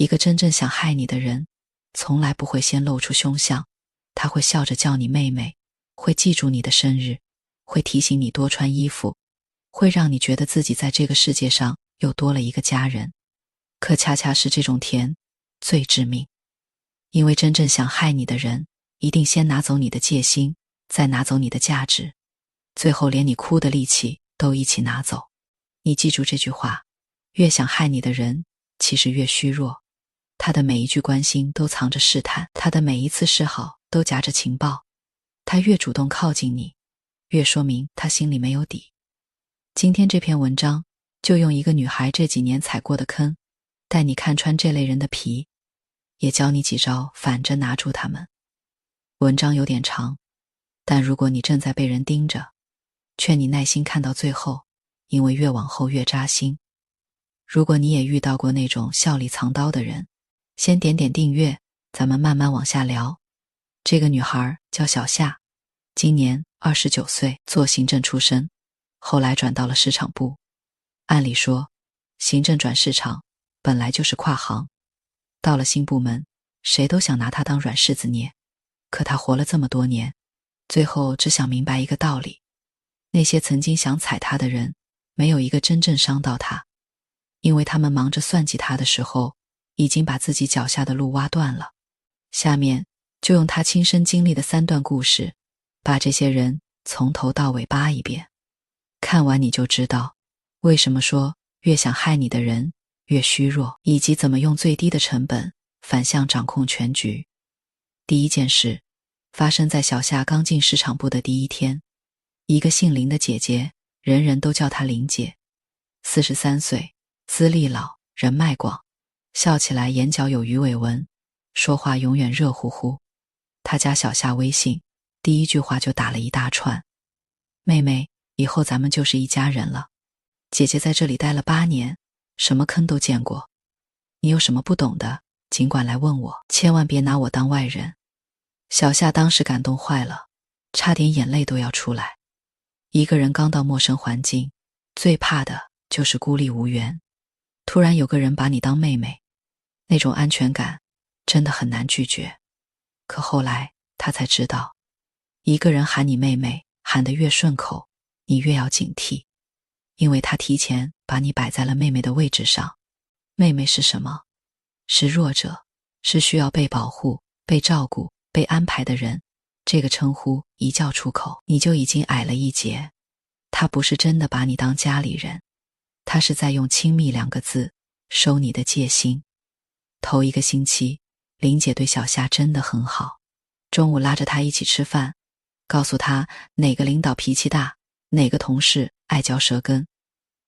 一个真正想害你的人，从来不会先露出凶相，他会笑着叫你妹妹，会记住你的生日，会提醒你多穿衣服，会让你觉得自己在这个世界上又多了一个家人。可恰恰是这种甜最致命，因为真正想害你的人，一定先拿走你的戒心，再拿走你的价值，最后连你哭的力气都一起拿走。你记住这句话，越想害你的人，其实越虚弱。他的每一句关心都藏着试探，他的每一次示好都夹着情报。他越主动靠近你，越说明他心里没有底。今天这篇文章就用一个女孩这几年踩过的坑，带你看穿这类人的皮，也教你几招反着拿住他们。文章有点长，但如果你正在被人盯着，劝你耐心看到最后，因为越往后越扎心。如果你也遇到过那种笑里藏刀的人，先点点订阅，咱们慢慢往下聊。这个女孩叫小夏，今年29岁，做行政出身，后来转到了市场部。按理说，行政转市场本来就是跨行，到了新部门，谁都想拿她当软柿子捏。可她活了这么多年，最后只想明白一个道理，那些曾经想踩她的人，没有一个真正伤到她，因为他们忙着算计她的时候，已经把自己脚下的路挖断了。下面就用她亲身经历的3段故事，把这些人从头到尾扒一遍。看完你就知道，为什么说越想害你的人越虚弱，以及怎么用最低的成本反向掌控全局。第一件事发生在小夏刚进市场部的第一天，一个姓林的姐姐，人人都叫她林姐，43岁，资历老，人脉广，笑起来眼角有鱼尾纹，说话永远热乎乎。她加小夏微信，第一句话就打了一大串：妹妹，以后咱们就是一家人了。姐姐在这里待了8年，什么坑都见过，你有什么不懂的，尽管来问我，千万别拿我当外人。小夏当时感动坏了，差点眼泪都要出来。一个人刚到陌生环境，最怕的就是孤立无援。突然有个人把你当妹妹，那种安全感真的很难拒绝。可后来他才知道，一个人喊你妹妹，喊得越顺口，你越要警惕，因为他提前把你摆在了妹妹的位置上。妹妹是什么？是弱者，是需要被保护、被照顾、被安排的人。这个称呼一叫出口，你就已经矮了一截。他不是真的把你当家里人，他是在用亲密2个字收你的戒心。头1个星期，林姐对小夏真的很好，中午拉着她一起吃饭，告诉她哪个领导脾气大，哪个同事爱嚼舌根，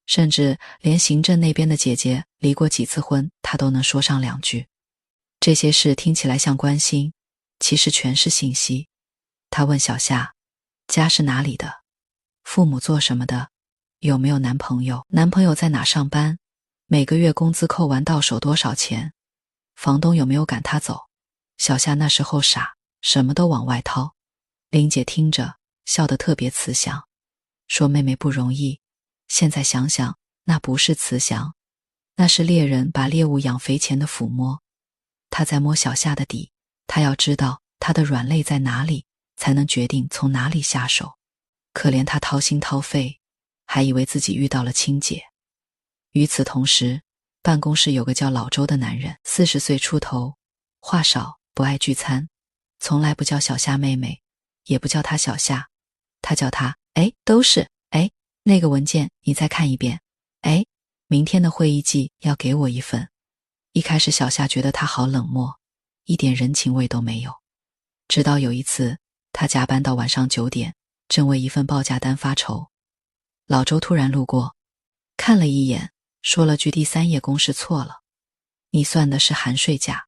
甚至连行政那边的姐姐离过几次婚，她都能说上2句。这些事听起来像关心，其实全是信息。她问小夏，家是哪里的？父母做什么的？有没有男朋友？男朋友在哪上班？每个月工资扣完到手多少钱？房东有没有赶他走？小夏那时候傻，什么都往外掏。林姐听着笑得特别慈祥，说妹妹不容易，现在想想，那不是慈祥，那是猎人把猎物养肥前的抚摸。她在摸小夏的底，她要知道她的软肋在哪里，才能决定从哪里下手。可怜她掏心掏肺，还以为自己遇到了亲姐。与此同时，办公室有个叫老周的男人，40岁出头，话少，不爱聚餐，从来不叫小夏妹妹，也不叫她小夏，他叫她都是那个文件你再看一遍，明天的会议记要给我一份。一开始小夏觉得他好冷漠，一点人情味都没有。直到有一次，他加班到晚上9点，正为一份报价单发愁，老周突然路过，看了一眼，说了句第3页公式错了，你算的是含税价，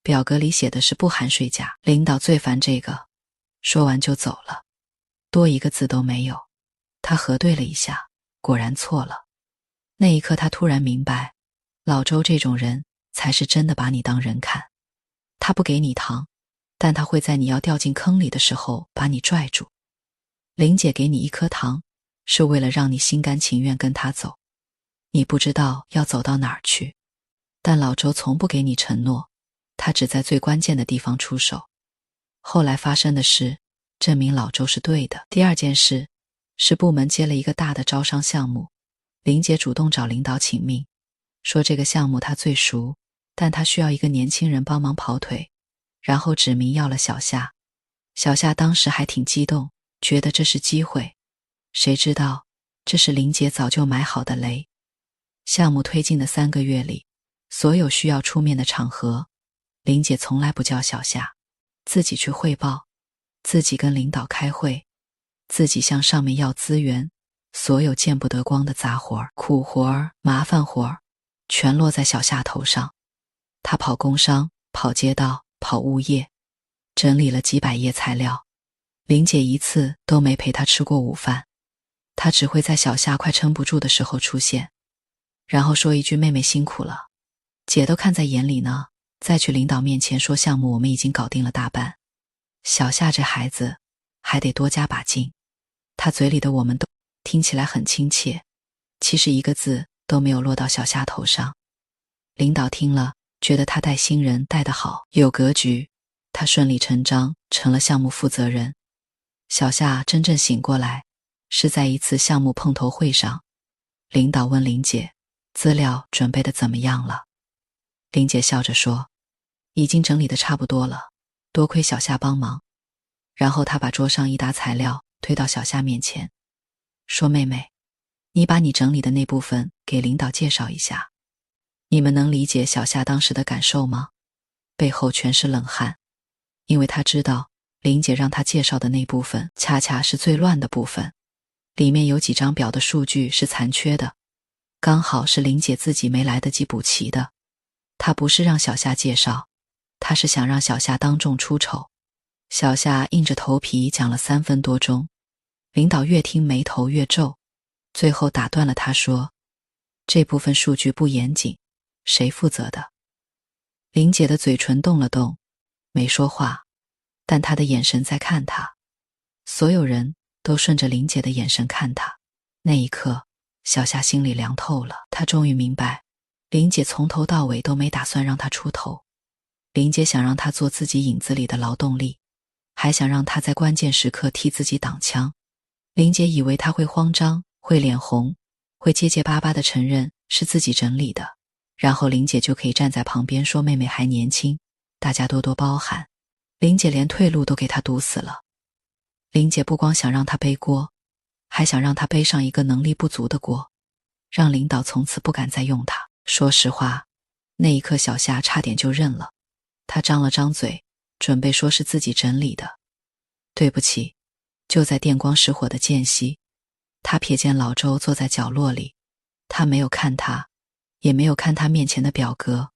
表格里写的是不含税价，领导最烦这个。说完就走了，多1个字都没有。他核对了一下，果然错了。那一刻他突然明白，老周这种人才是真的把你当人看。他不给你糖，但他会在你要掉进坑里的时候把你拽住。林姐给你1颗糖，是为了让你心甘情愿跟他走。你不知道要走到哪儿去，但老周从不给你承诺，他只在最关键的地方出手。后来发生的事证明老周是对的。第二件事是部门接了一个大的招商项目，林姐主动找领导请命，说这个项目她最熟，但她需要一个年轻人帮忙跑腿，然后指明要了小夏。小夏当时还挺激动，觉得这是机会，谁知道这是林姐早就埋好的雷。项目推进的3个月里，所有需要出面的场合，林姐从来不叫小夏，自己去汇报，自己跟领导开会，自己向上面要资源，所有见不得光的杂活儿、苦活儿、麻烦活儿，全落在小夏头上。她跑工商，跑街道，跑物业，整理了几百页材料，林姐一次都没陪她吃过午饭，她只会在小夏快撑不住的时候出现，然后说一句妹妹辛苦了，姐都看在眼里呢，再去领导面前说项目我们已经搞定了大半。小夏这孩子还得多加把劲，她嘴里的我们都听起来很亲切，其实一个字都没有落到小夏头上。领导听了觉得他带新人带得好，有格局，他顺理成章成了项目负责人。小夏真正醒过来是在一次项目碰头会上，领导问林姐资料准备的怎么样了。林姐笑着说已经整理的差不多了，多亏小夏帮忙。然后她把桌上一沓材料推到小夏面前，说妹妹，你把你整理的那部分给领导介绍一下。你们能理解小夏当时的感受吗？背后全是冷汗，因为她知道林姐让她介绍的那部分恰恰是最乱的部分，里面有几张表的数据是残缺的，刚好是林姐自己没来得及补齐的。她不是让小夏介绍，她是想让小夏当众出丑。小夏硬着头皮讲了3分多钟，领导越听眉头越皱，最后打断了他说，这部分数据不严谨，谁负责的？林姐的嘴唇动了动，没说话，但她的眼神在看他。所有人都顺着林姐的眼神看他。那一刻，小夏心里凉透了，她终于明白，林姐从头到尾都没打算让她出头。林姐想让她做自己影子里的劳动力，还想让她在关键时刻替自己挡枪。林姐以为她会慌张，会脸红，会结结巴巴地承认是自己整理的，然后林姐就可以站在旁边说妹妹还年轻，大家多多包涵。林姐连退路都给她堵死了。林姐不光想让她背锅，还想让她背上一个能力不足的锅，让领导从此不敢再用她。说实话，那一刻小夏差点就认了，她张了张嘴，准备说是自己整理的。对不起。就在电光石火的间隙，她瞥见老周坐在角落里，她没有看他，也没有看他面前的表格，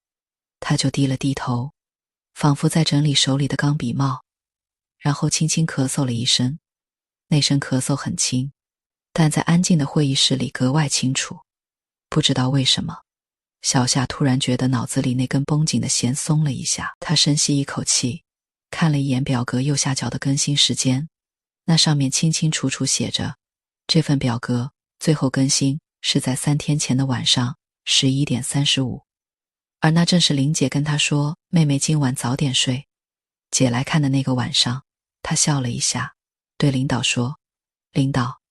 她就低了低头，仿佛在整理手里的钢笔帽，然后轻轻咳嗽了一声。那声咳嗽很轻，但在安静的会议室里格外清楚。不知道为什么，小夏突然觉得脑子里那根绷紧的弦松了一下。她深吸一口气，看了一眼表格右下角的更新时间，那上面清清楚楚写着，这份表格最后更新是在3天前的晚上11点35，而那正是林姐跟她说妹妹今晚早点睡，姐来看的那个晚上。她笑了一下，对领导说，领导，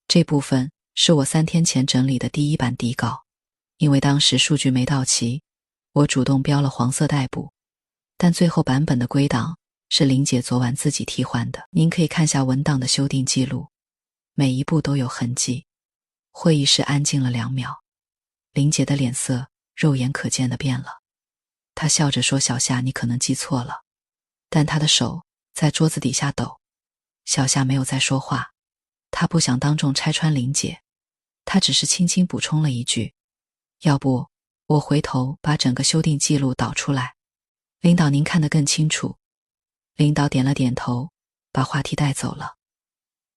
这部分是我3天前整理的第1版底稿，因为当时数据没到齐，我主动标了黄色待补，但最后版本的归档是林姐昨晚自己替换的，您可以看下文档的修订记录，每一步都有痕迹。会议室安静了2秒，林姐的脸色肉眼可见的变了。她笑着说，小夏你可能记错了，但她的手在桌子底下抖。小夏没有再说话，她不想当众拆穿林姐，她只是轻轻补充了一句，要不我回头把整个修订记录导出来，领导您看得更清楚。领导点了点头，把话题带走了。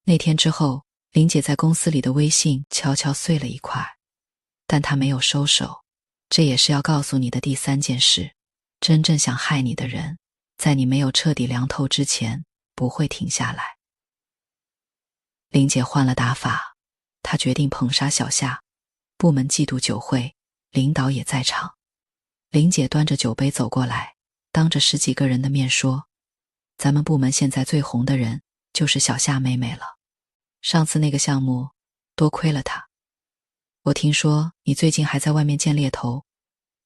那天之后，林姐在公司里的威信悄悄碎了一块，但她没有收手。这也是要告诉你的第3件事，真正想害你的人，在你没有彻底凉透之前，不会停下来。林姐换了打法，她决定捧杀小夏。部门季度酒会，领导也在场。林姐端着酒杯走过来，当着10几个人的面说，咱们部门现在最红的人就是小夏妹妹了，上次那个项目多亏了她。我听说你最近还在外面见猎头，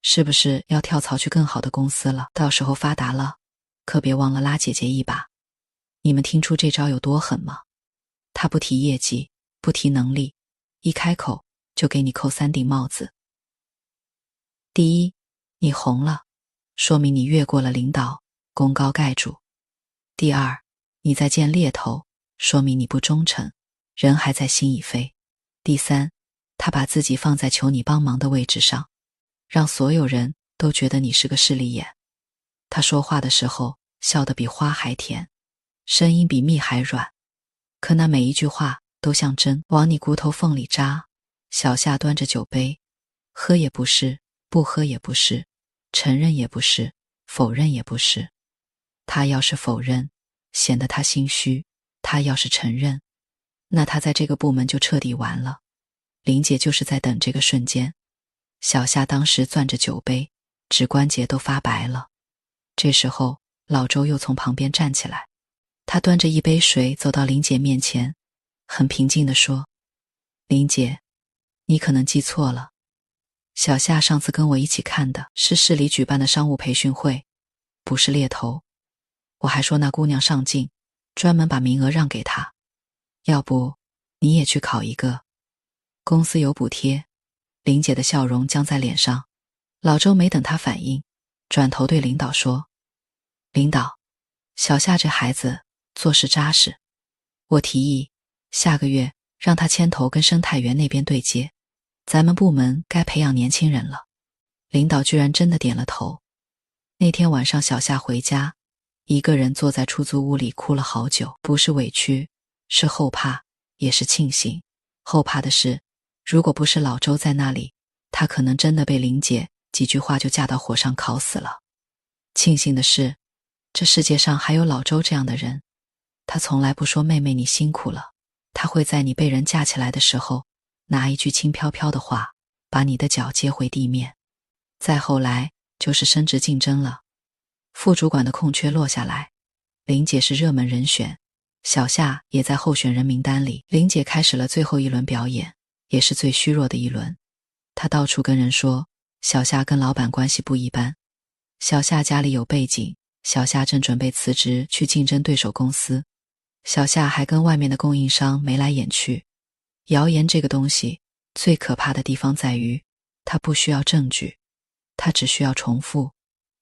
是不是要跳槽去更好的公司了？到时候发达了，可别忘了拉姐姐一把。你们听出这招有多狠吗？他不提业绩，不提能力，一开口就给你扣3顶帽子。第一，你红了，说明你越过了领导，功高盖主。第二，你在见猎头，说明你不忠诚，人还在心已飞。第三，他把自己放在求你帮忙的位置上，让所有人都觉得你是个势利眼。他说话的时候笑得比花还甜，声音比蜜还软，可那每一句话都像针往你骨头缝里扎。小夏端着酒杯，喝也不是，不喝也不是，承认也不是，否认也不是。他要是否认，显得他心虚；他要是承认，那他在这个部门就彻底完了。林姐就是在等这个瞬间。小夏当时攥着酒杯，指关节都发白了。这时候老周又从旁边站起来，他端着一杯水走到林姐面前，很平静地说，林姐，你可能记错了，小夏上次跟我一起看的是市里举办的商务培训会，不是猎头。我还说那姑娘上进，专门把名额让给她，要不你也去考一个，公司有补贴。林姐的笑容僵在脸上，老周没等她反应，转头对领导说，领导，小夏这孩子做事扎实，我提议下个月让她牵头跟生态园那边对接，咱们部门该培养年轻人了。领导居然真的点了头。那天晚上小夏回家，一个人坐在出租屋里哭了好久，不是委屈，是后怕，也是庆幸。后怕的是，如果不是老周在那里，他可能真的被林姐几句话就架到火上烤死了。庆幸的是，这世界上还有老周这样的人，他从来不说妹妹你辛苦了，他会在你被人架起来的时候，拿一句轻飘飘的话，把你的脚接回地面。再后来就是升职竞争了，副主管的空缺落下来，林姐是热门人选，小夏也在候选人名单里。林姐开始了最后一轮表演，也是最虚弱的一轮。她到处跟人说，小夏跟老板关系不一般，小夏家里有背景，小夏正准备辞职去竞争对手公司，小夏还跟外面的供应商眉来眼去。谣言这个东西最可怕的地方在于，它不需要证据，它只需要重复，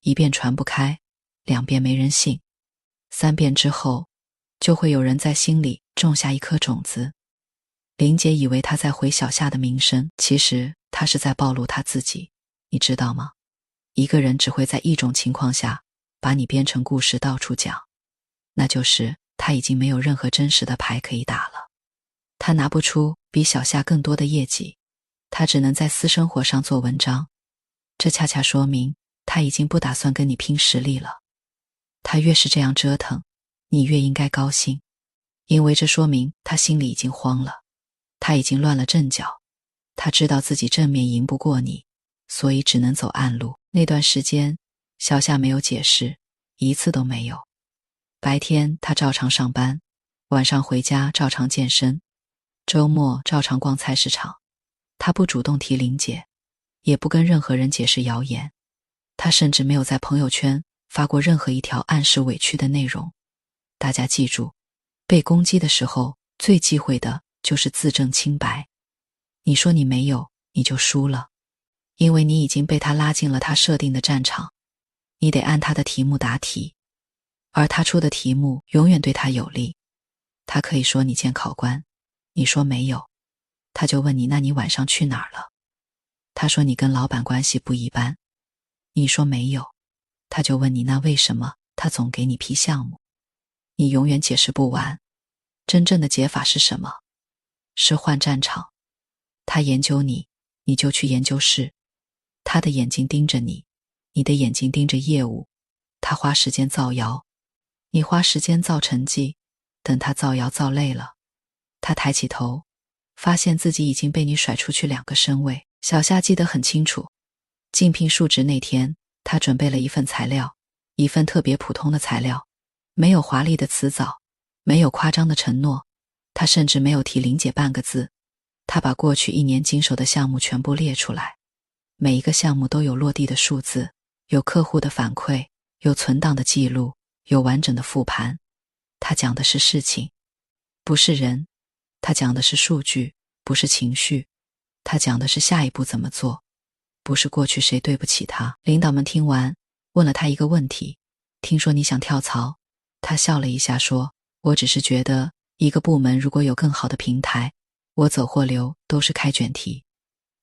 一遍传不开，2遍没人信，3遍之后就会有人在心里种下一颗种子。林姐以为她在毁小夏的名声，其实她是在暴露她自己。你知道吗？一个人只会在一种情况下把你编成故事到处讲，那就是他已经没有任何真实的牌可以打了。他拿不出比小夏更多的业绩，他只能在私生活上做文章，这恰恰说明他已经不打算跟你拼实力了。他越是这样折腾，你越应该高兴，因为这说明他心里已经慌了，他已经乱了阵脚，他知道自己正面赢不过你，所以只能走暗路。那段时间小夏没有解释，一次都没有。白天他照常上班，晚上回家照常健身，周末照常逛菜市场。他不主动提林姐，也不跟任何人解释谣言，他甚至没有在朋友圈发过任何一条暗示委屈的内容。大家记住，被攻击的时候最忌讳的就是自证清白。你说你没有，你就输了，因为你已经被他拉进了他设定的战场，你得按他的题目答题，而他出的题目永远对他有利。他可以说你见考官，你说没有，他就问你那你晚上去哪儿了？他说你跟老板关系不一般，你说没有，他就问你那为什么他总给你批项目？你永远解释不完。真正的解法是什么？是换战场。他研究你，你就去研究室。他的眼睛盯着你，你的眼睛盯着业务。他花时间造谣，你花时间造成绩。等他造谣造累了，他抬起头，发现自己已经被你甩出去2个身位。小夏记得很清楚，竞聘述职那天，他准备了一份材料，一份特别普通的材料，没有华丽的辞藻，没有夸张的承诺，他甚至没有提林姐半个字。他把过去1年经手的项目全部列出来，每一个项目都有落地的数字，有客户的反馈，有存档的记录，有完整的复盘。他讲的是事情，不是人；他讲的是数据，不是情绪；他讲的是下一步怎么做，不是过去谁对不起他。领导们听完，问了他一个问题：听说你想跳槽？他笑了一下说，我只是觉得一个部门如果有更好的平台，我走或留都是开卷题，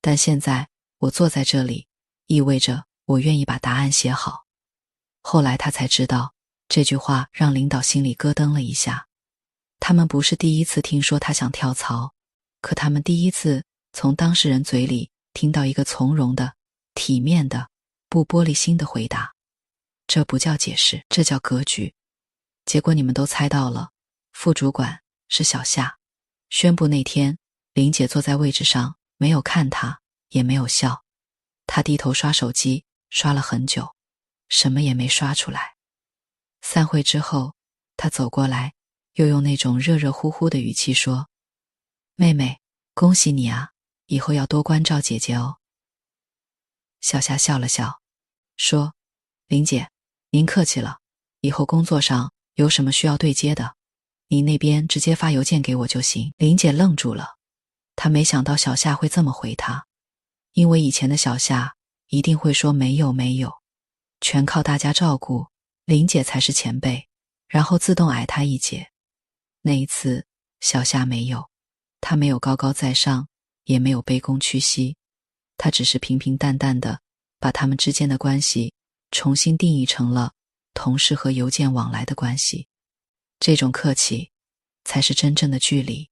但现在我坐在这里，意味着我愿意把答案写好。后来他才知道，这句话让领导心里咯噔了一下。他们不是第一次听说他想跳槽，可他们第一次从当事人嘴里听到一个从容的、体面的、不玻璃心的回答。这不叫解释，这叫格局。结果你们都猜到了，副主管是小夏。宣布那天，林姐坐在位置上，没有看他，也没有笑。她低头刷手机，刷了很久，什么也没刷出来。散会之后，她走过来，又用那种热热乎乎的语气说：妹妹，恭喜你啊，以后要多关照姐姐哦。小夏笑了笑，说：林姐，您客气了，以后工作上有什么需要对接的，你那边直接发邮件给我就行。林姐愣住了，她没想到小夏会这么回她，因为以前的小夏一定会说没有，全靠大家照顾，林姐才是前辈，然后自动矮她一截。那一次小夏没有，她没有高高在上，也没有卑躬屈膝，她只是平平淡淡的把他们之间的关系重新定义成了同事和邮件往来的关系。这种客气才是真正的距离。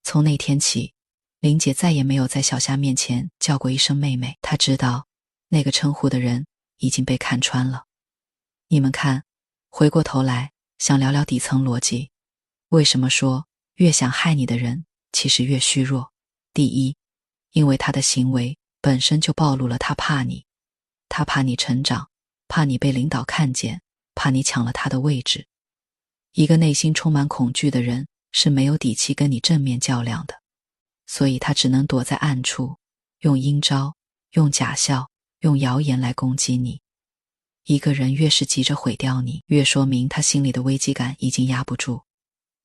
从那天起，林姐再也没有在小夏面前叫过一声妹妹，她知道那个称呼的人已经被看穿了。你们看，回过头来想聊聊底层逻辑，为什么说越想害你的人其实越虚弱？第一，因为他的行为本身就暴露了他怕你，他怕你成长，怕你被领导看见，怕你抢了他的位置。一个内心充满恐惧的人是没有底气跟你正面较量的，所以他只能躲在暗处，用阴招，用假笑，用谣言来攻击你。一个人越是急着毁掉你，越说明他心里的危机感已经压不住，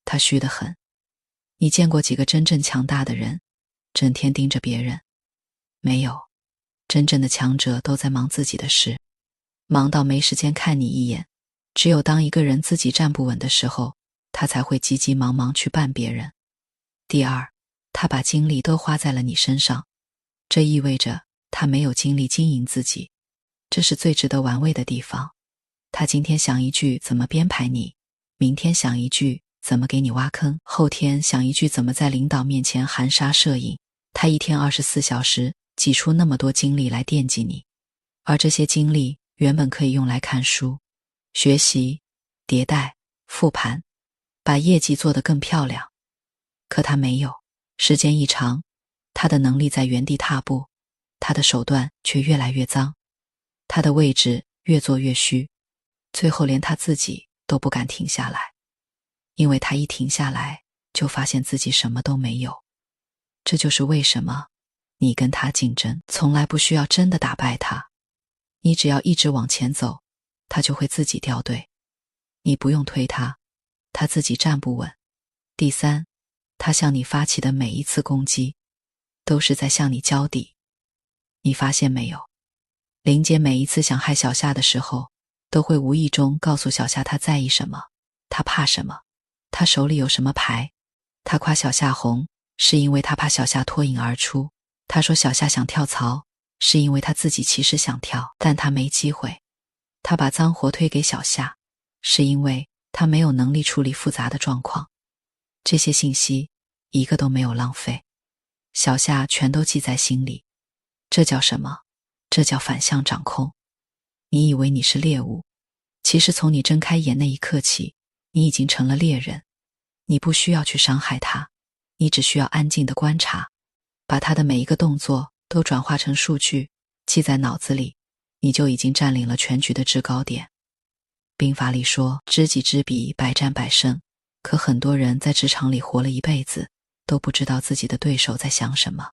他虚得很。你见过几个真正强大的人整天盯着别人？没有，真正的强者都在忙自己的事，忙到没时间看你一眼。只有当一个人自己站不稳的时候，他才会急急忙忙去办别人。第二，他把精力都花在了你身上，这意味着他没有精力经营自己，这是最值得玩味的地方。他今天想一句怎么编排你，明天想一句怎么给你挖坑，后天想一句怎么在领导面前含沙射影。他一天24小时挤出那么多精力来惦记你，而这些精力原本可以用来看书、学习、迭代、复盘，把业绩做得更漂亮。可他没有，时间一长，他的能力在原地踏步，他的手段却越来越脏，他的位置越做越虚，最后连他自己都不敢停下来，因为他一停下来就发现自己什么都没有。这就是为什么你跟他竞争从来不需要真的打败他，你只要一直往前走，他就会自己掉队，你不用推他，他自己站不稳。第三，他向你发起的每一次攻击都是在向你交底。你发现没有，林姐每一次想害小夏的时候，都会无意中告诉小夏他在意什么，他怕什么，他手里有什么牌。他夸小夏红，是因为他怕小夏脱颖而出，他说小夏想跳槽，是因为他自己其实想跳，但他没机会。他把脏活推给小夏，是因为他没有能力处理复杂的状况。这些信息一个都没有浪费，小夏全都记在心里。这叫什么？这叫反向掌控。你以为你是猎物，其实从你睁开眼那一刻起，你已经成了猎人。你不需要去伤害他，你只需要安静地观察，把他的每一个动作都转化成数据，记在脑子里，你就已经占领了全局的制高点。兵法里说知己知彼，百战百胜，可很多人在职场里活了一辈子，都不知道自己的对手在想什么，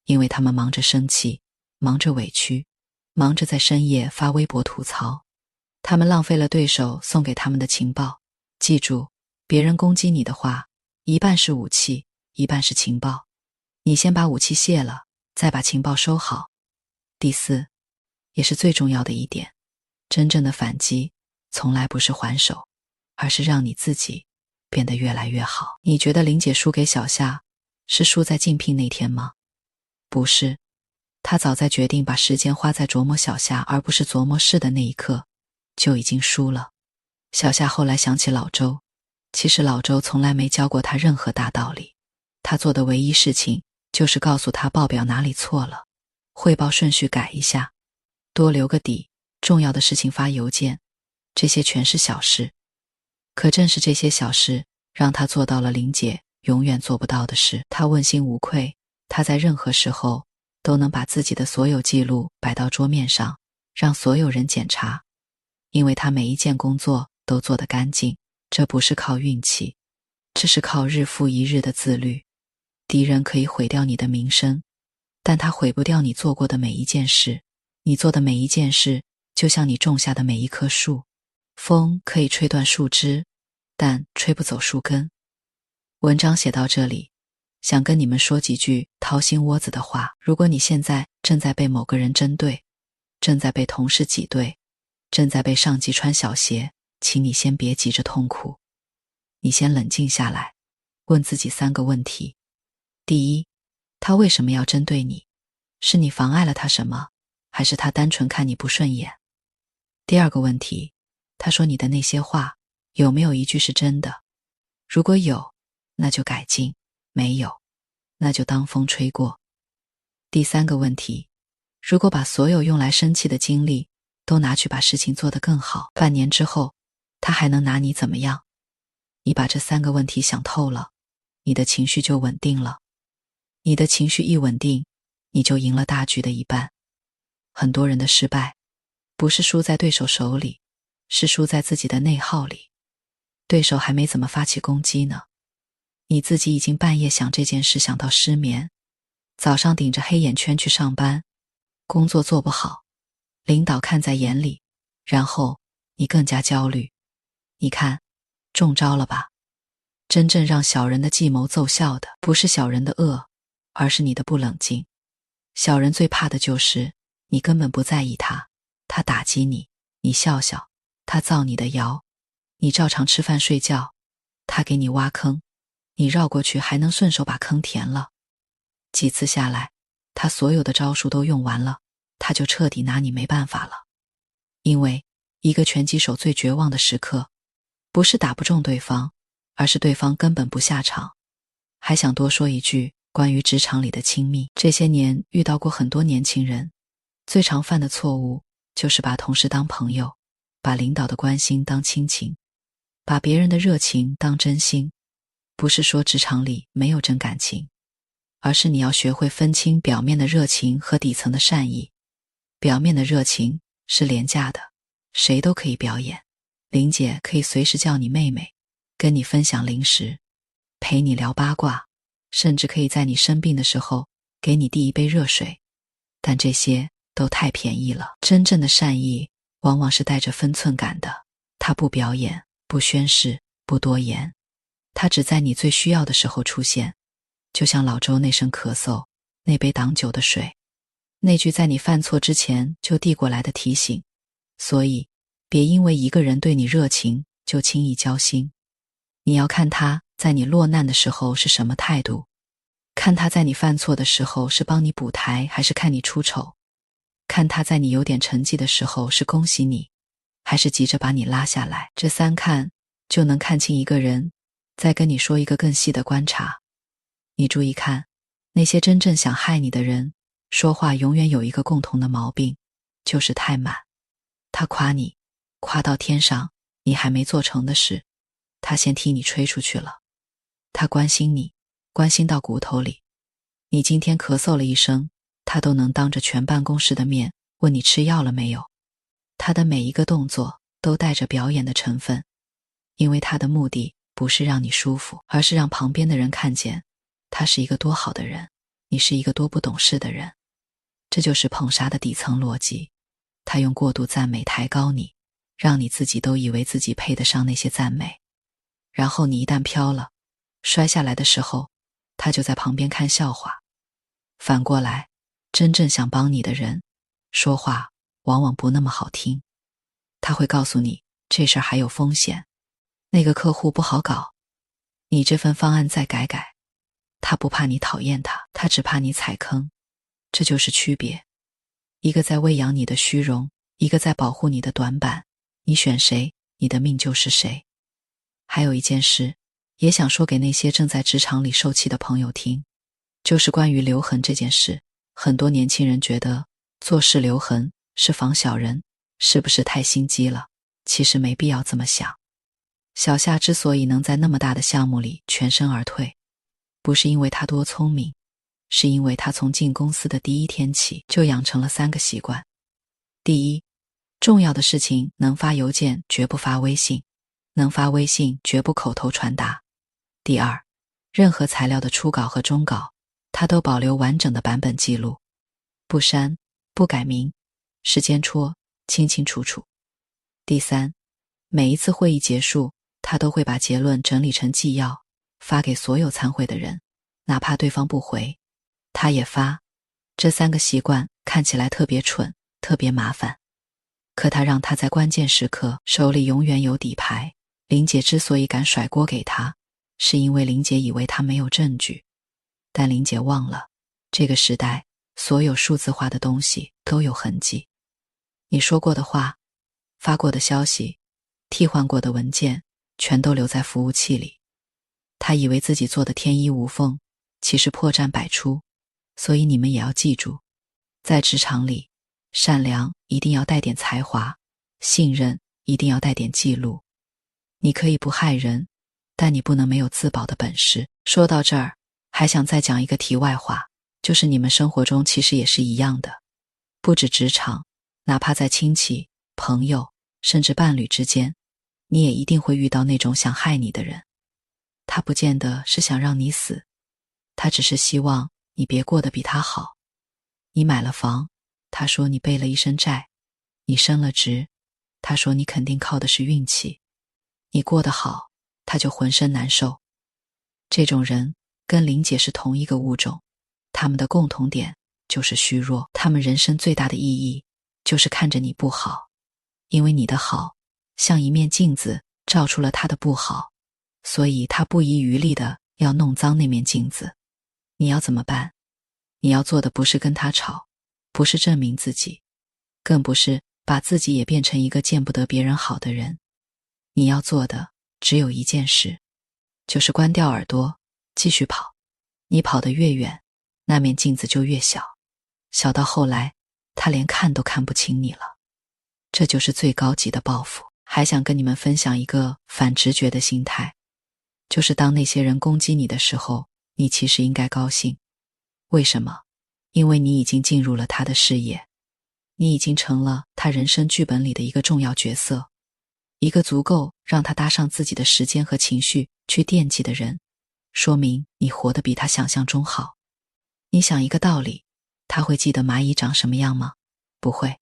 因为他们忙着生气，忙着委屈，忙着在深夜发微博吐槽，他们浪费了对手送给他们的情报。记住，别人攻击你的话，一半是武器，一半是情报。你先把武器卸了，再把情报收好。第四，也是最重要的一点，真正的反击从来不是还手，而是让你自己变得越来越好。你觉得林姐输给小夏是输在竞聘那天吗？不是，她早在决定把时间花在琢磨小夏而不是琢磨事的那一刻就已经输了。小夏后来想起老周，其实老周从来没教过他任何大道理，他做的唯一事情就是告诉他报表哪里错了，汇报顺序改一下，多留个底，重要的事情发邮件，这些全是小事。可正是这些小事让他做到了林姐永远做不到的事。他问心无愧，他在任何时候都能把自己的所有记录摆到桌面上，让所有人检查，因为他每一件工作都做得干净。这不是靠运气，这是靠日复一日的自律。敌人可以毁掉你的名声，但他毁不掉你做过的每一件事。你做的每一件事就像你种下的每一棵树，风可以吹断树枝，但吹不走树根。文章写到这里，想跟你们说几句掏心窝子的话。如果你现在正在被某个人针对，正在被同事挤兑，正在被上级穿小鞋，请你先别急着痛苦，你先冷静下来，问自己3个问题。第一，他为什么要针对你？是你妨碍了他什么？还是他单纯看你不顺眼？第二个问题，他说你的那些话，有没有一句是真的？如果有，那就改进；没有，那就当风吹过。第三个问题，如果把所有用来生气的精力都拿去把事情做得更好，半年之后，他还能拿你怎么样？你把这3个问题想透了，你的情绪就稳定了。你的情绪一稳定，你就赢了大局的一半。很多人的失败，不是输在对手手里，是输在自己的内耗里。对手还没怎么发起攻击呢，你自己已经半夜想这件事想到失眠，早上顶着黑眼圈去上班，工作做不好，领导看在眼里，然后你更加焦虑。你看，中招了吧？真正让小人的计谋奏效的，不是小人的恶，而是你的不冷静。小人最怕的就是你根本不在意他，他打击你，你笑笑，他造你的谣，你照常吃饭睡觉，他给你挖坑，你绕过去还能顺手把坑填了。几次下来，他所有的招数都用完了，他就彻底拿你没办法了。因为一个拳击手最绝望的时刻，不是打不中对方，而是对方根本不下场。还想多说一句关于职场里的亲密，这些年遇到过很多年轻人，最常犯的错误就是把同事当朋友，把领导的关心当亲情，把别人的热情当真心。不是说职场里没有真感情，而是你要学会分清表面的热情和底层的善意。表面的热情是廉价的，谁都可以表演。林姐可以随时叫你妹妹，跟你分享零食，陪你聊八卦，甚至可以在你生病的时候给你递一杯热水，但这些都太便宜了。真正的善意往往是带着分寸感的，它不表演，不宣示，不多言，它只在你最需要的时候出现。就像老周那声咳嗽，那杯挡酒的水，那句在你犯错之前就递过来的提醒。所以别因为一个人对你热情就轻易交心，你要看他在你落难的时候是什么态度，看他在你犯错的时候是帮你补台还是看你出丑，看他在你有点成绩的时候是恭喜你还是急着把你拉下来。这3看就能看清一个人。再跟你说一个更细的观察，你注意看，那些真正想害你的人，说话永远有一个共同的毛病，就是太满。他夸你，夸到天上，你还没做成的事，他先替你吹出去了。他关心你，关心到骨头里。你今天咳嗽了一声，他都能当着全办公室的面问你吃药了没有。他的每一个动作都带着表演的成分，因为他的目的不是让你舒服，而是让旁边的人看见他是一个多好的人，你是一个多不懂事的人。这就是捧杀的底层逻辑，他用过度赞美抬高你，让你自己都以为自己配得上那些赞美。然后你一旦飘了，摔下来的时候，他就在旁边看笑话。反过来，真正想帮你的人，说话往往不那么好听。他会告诉你，这事儿还有风险，那个客户不好搞，你这份方案再改改。他不怕你讨厌他，他只怕你踩坑。这就是区别，一个在喂养你的虚荣，一个在保护你的短板，你选谁，你的命就是谁。还有一件事，也想说给那些正在职场里受气的朋友听，就是关于留痕这件事。很多年轻人觉得做事留痕是防小人，是不是太心机了？其实没必要这么想。小夏之所以能在那么大的项目里全身而退，不是因为他多聪明，是因为他从进公司的第一天起就养成了3个习惯。第一，重要的事情能发邮件绝不发微信，能发微信绝不口头传达。第二，任何材料的初稿和终稿，他都保留完整的版本记录，不删，不改名，时间戳，清清楚楚。第三，每一次会议结束，他都会把结论整理成纪要，发给所有参会的人，哪怕对方不回，他也发。这3个习惯看起来特别蠢，特别麻烦，可他让他在关键时刻手里永远有底牌。林姐之所以敢甩锅给他，是因为林姐以为他没有证据，但林姐忘了，这个时代所有数字化的东西都有痕迹。你说过的话，发过的消息，替换过的文件，全都留在服务器里。他以为自己做的天衣无缝，其实破绽百出。所以你们也要记住，在职场里，善良一定要带点才华，信任一定要带点记录。你可以不害人，但你不能没有自保的本事。说到这儿，还想再讲一个题外话，就是你们生活中其实也是一样的，不止职场，哪怕在亲戚、朋友，甚至伴侣之间，你也一定会遇到那种想害你的人。他不见得是想让你死，他只是希望你别过得比他好。你买了房，他说你背了一身债；你升了职，他说你肯定靠的是运气；你过得好，他就浑身难受。这种人跟林姐是同一个物种，他们的共同点就是虚弱。他们人生最大的意义就是看着你不好，因为你的好像一面镜子照出了他的不好，所以他不遗余力的要弄脏那面镜子。你要怎么办？你要做的不是跟他吵，不是证明自己，更不是把自己也变成一个见不得别人好的人。你要做的只有一件事，就是关掉耳朵，继续跑。你跑得越远，那面镜子就越小，小到后来他连看都看不清你了。这就是最高级的报复。还想跟你们分享一个反直觉的心态，就是当那些人攻击你的时候，你其实应该高兴。为什么？因为你已经进入了他的视野，你已经成了他人生剧本里的一个重要角色，一个足够让他搭上自己的时间和情绪去惦记的人，说明你活得比他想象中好。你想一个道理，他会记得蚂蚁长什么样吗？不会，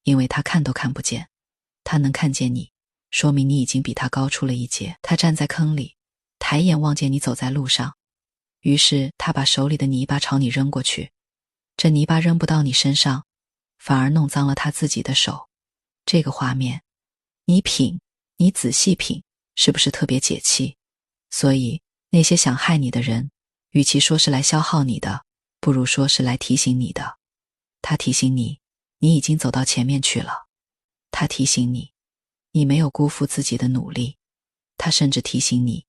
因为他看都看不见。他能看见你，说明你已经比他高出了一截。他站在坑里，抬眼望见你走在路上，于是他把手里的泥巴朝你扔过去，这泥巴扔不到你身上，反而弄脏了他自己的手。这个画面，你品，你仔细品，是不是特别解气？所以那些想害你的人，与其说是来消耗你的，不如说是来提醒你的。他提醒你，你已经走到前面去了。他提醒你，你没有辜负自己的努力。他甚至提醒你，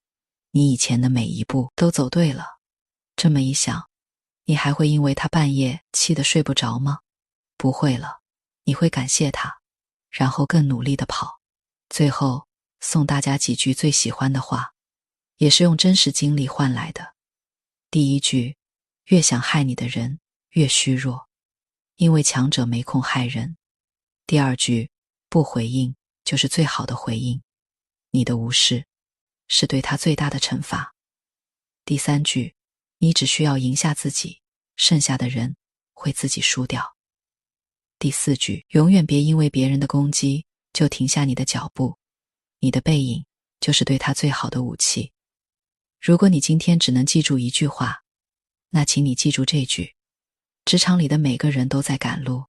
你以前的每一步都走对了。这么一想，你还会因为他半夜气得睡不着吗？不会了，你会感谢他，然后更努力地跑。最后送大家几句最喜欢的话，也是用真实经历换来的。第一句，越想害你的人越虚弱。因为强者没空害人。第二句，不回应就是最好的回应，你的无视是对他最大的惩罚。第三句，你只需要赢下自己，剩下的人会自己输掉。第四句，永远别因为别人的攻击就停下你的脚步，你的背影就是对他最好的武器。如果你今天只能记住一句话，那请你记住这句：职场里的每个人都在赶路，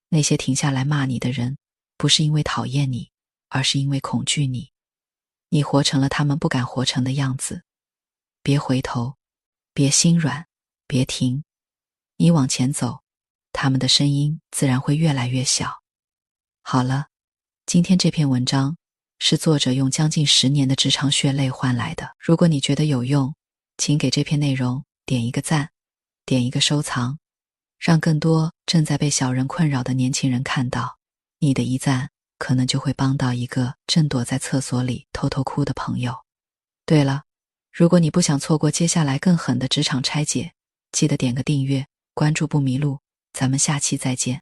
那些停下来骂你的人，不是因为讨厌你，而是因为恐惧你。你活成了他们不敢活成的样子。别回头，别心软，别停，你往前走，他们的声音自然会越来越小。好了，今天这篇文章是作者用将近10年的职场血泪换来的。如果你觉得有用，请给这篇内容点一个赞，点一个收藏，让更多正在被小人困扰的年轻人看到。你的一赞可能就会帮到一个正躲在厕所里偷偷哭的朋友。对了，如果你不想错过接下来更狠的职场拆解，记得点个订阅，关注不迷路，咱们下期再见。